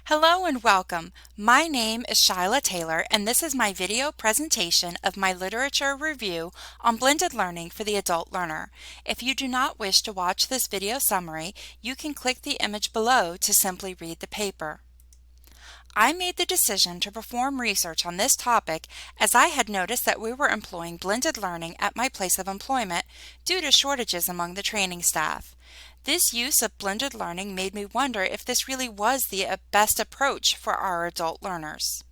Hello and welcome. My name is Shyla Taylor and this is my video presentation of my literature review on blended learning for the adult learner. If you do not wish to watch this video summary, you can click the image below to simply read the paper. I made the decision to perform research on this topic as I had noticed that we were employing blended learning at my place of employment due to shortages among the training staff. This use of blended learning made me wonder if this really was the best approach for our adult learners.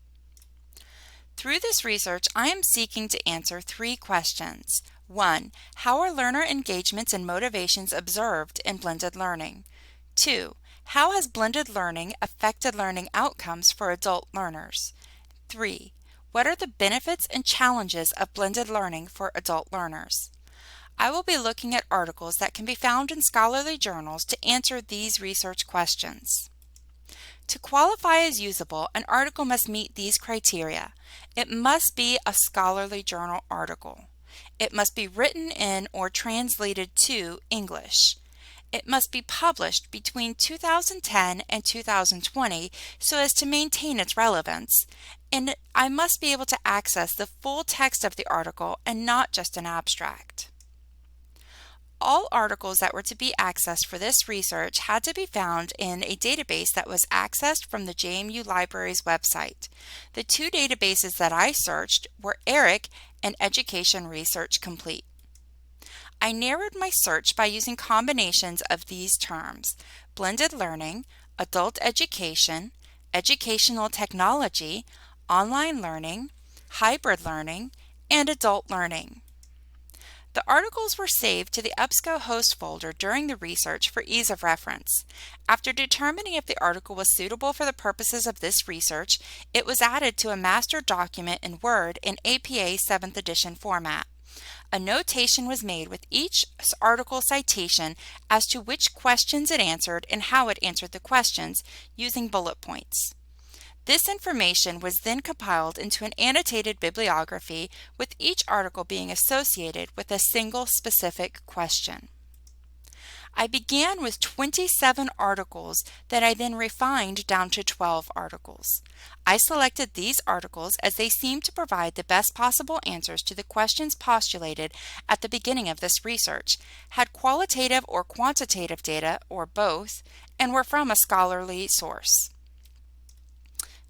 Through this research, I am seeking to answer three questions. 1. How are learner engagements and motivations observed in blended learning? 2. How has blended learning affected learning outcomes for adult learners? 3. What are the benefits and challenges of blended learning for adult learners? I will be looking at articles that can be found in scholarly journals to answer these research questions. To qualify as usable, an article must meet these criteria. It must be a scholarly journal article. It must be written in or translated to English. It must be published between 2010 and 2020 so as to maintain its relevance, and I must be able to access the full text of the article and not just an abstract. All articles that were to be accessed for this research had to be found in a database that was accessed from the JMU Library's website. The two databases that I searched were ERIC and Education Research Complete. I narrowed my search by using combinations of these terms: blended learning, adult education, educational technology, online learning, hybrid learning, and adult learning. The articles were saved to the EBSCOhost folder during the research for ease of reference. After determining if the article was suitable for the purposes of this research, it was added to a master document in Word in APA 7th edition format. A notation was made with each article citation as to which questions it answered and how it answered the questions, using bullet points. This information was then compiled into an annotated bibliography, with each article being associated with a single specific question. I began with 27 articles that I then refined down to 12 articles. I selected these articles as they seemed to provide the best possible answers to the questions postulated at the beginning of this research, had qualitative or quantitative data, or both, and were from a scholarly source.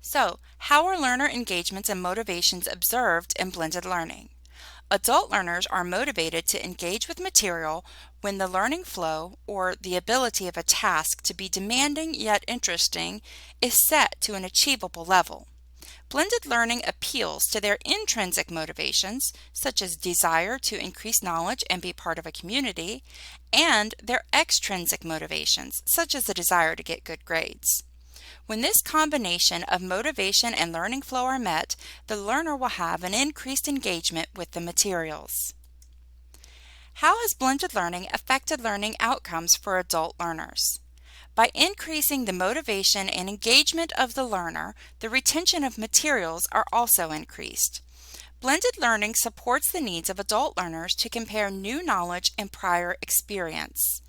So, how are learner engagements and motivations observed in blended learning? Adult learners are motivated to engage with material when the learning flow, or the ability of a task to be demanding yet interesting, is set to an achievable level. Blended learning appeals to their intrinsic motivations, such as desire to increase knowledge and be part of a community, and their extrinsic motivations, such as the desire to get good grades. When this combination of motivation and learning flow are met, the learner will have an increased engagement with the materials. How has blended learning affected learning outcomes for adult learners? By increasing the motivation and engagement of the learner, the retention of materials are also increased. Blended learning supports the needs of adult learners to compare new knowledge and prior experience.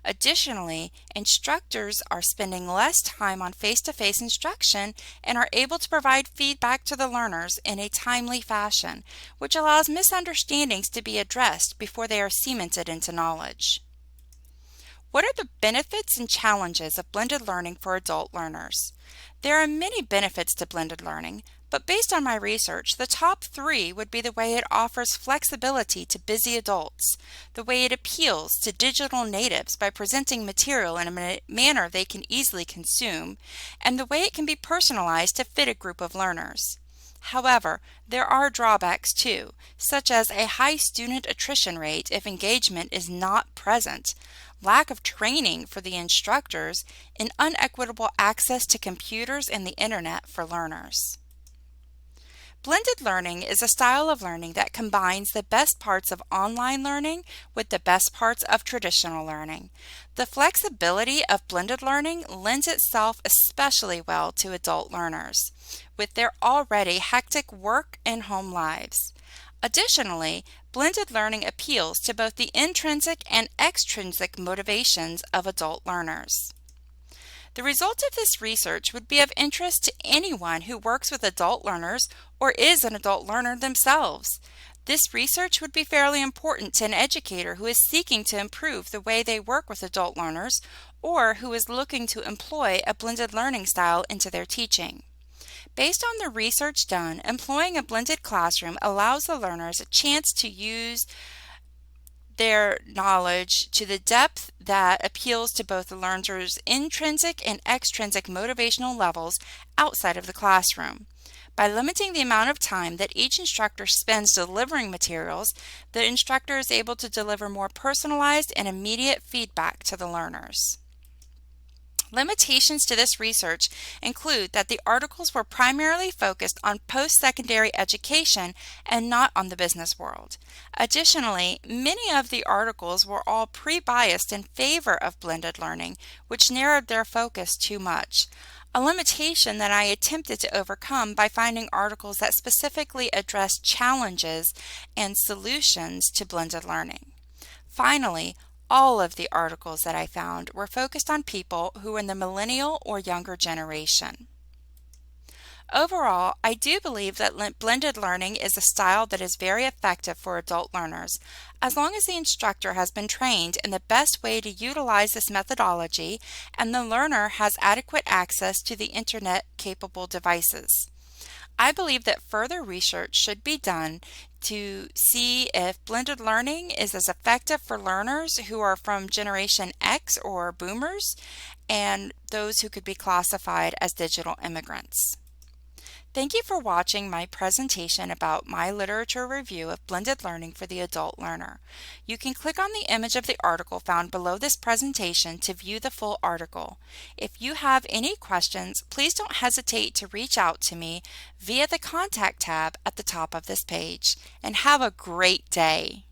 Additionally, instructors are spending less time on face-to-face instruction and are able to provide feedback to the learners in a timely fashion, which allows misunderstandings to be addressed before they are cemented into knowledge. What are the benefits and challenges of blended learning for adult learners? There are many benefits to blended learning, but based on my research, the top 3 would be the way it offers flexibility to busy adults, the way it appeals to digital natives by presenting material in a manner they can easily consume, and the way it can be personalized to fit a group of learners. However, there are drawbacks too, such as a high student attrition rate if engagement is not present, lack of training for the instructors, and unequitable access to computers and the internet for learners. Blended learning is a style of learning that combines the best parts of online learning with the best parts of traditional learning. The flexibility of blended learning lends itself especially well to adult learners, with their already hectic work and home lives. Additionally, blended learning appeals to both the intrinsic and extrinsic motivations of adult learners. The results of this research would be of interest to anyone who works with adult learners or is an adult learner themselves. This research would be fairly important to an educator who is seeking to improve the way they work with adult learners or who is looking to employ a blended learning style into their teaching. Based on the research done, employing a blended classroom allows the learners a chance to use their knowledge to the depth that appeals to both the learner's intrinsic and extrinsic motivational levels outside of the classroom. By limiting the amount of time that each instructor spends delivering materials, the instructor is able to deliver more personalized and immediate feedback to the learners. Limitations to this research include that the articles were primarily focused on post-secondary education and not on the business world. Additionally, many of the articles were all pre-biased in favor of blended learning, which narrowed their focus too much. A limitation that I attempted to overcome by finding articles that specifically address challenges and solutions to blended learning. Finally, all of the articles that I found were focused on people who were in the millennial or younger generation. Overall, I do believe that blended learning is a style that is very effective for adult learners, as long as the instructor has been trained in the best way to utilize this methodology and the learner has adequate access to the internet-capable devices. I believe that further research should be done to see if blended learning is as effective for learners who are from Generation X or Boomers and those who could be classified as digital immigrants. Thank you for watching my presentation about my literature review of blended learning for the adult learner. You can click on the image of the article found below this presentation to view the full article. If you have any questions, please don't hesitate to reach out to me via the Contact tab at the top of this page. And have a great day!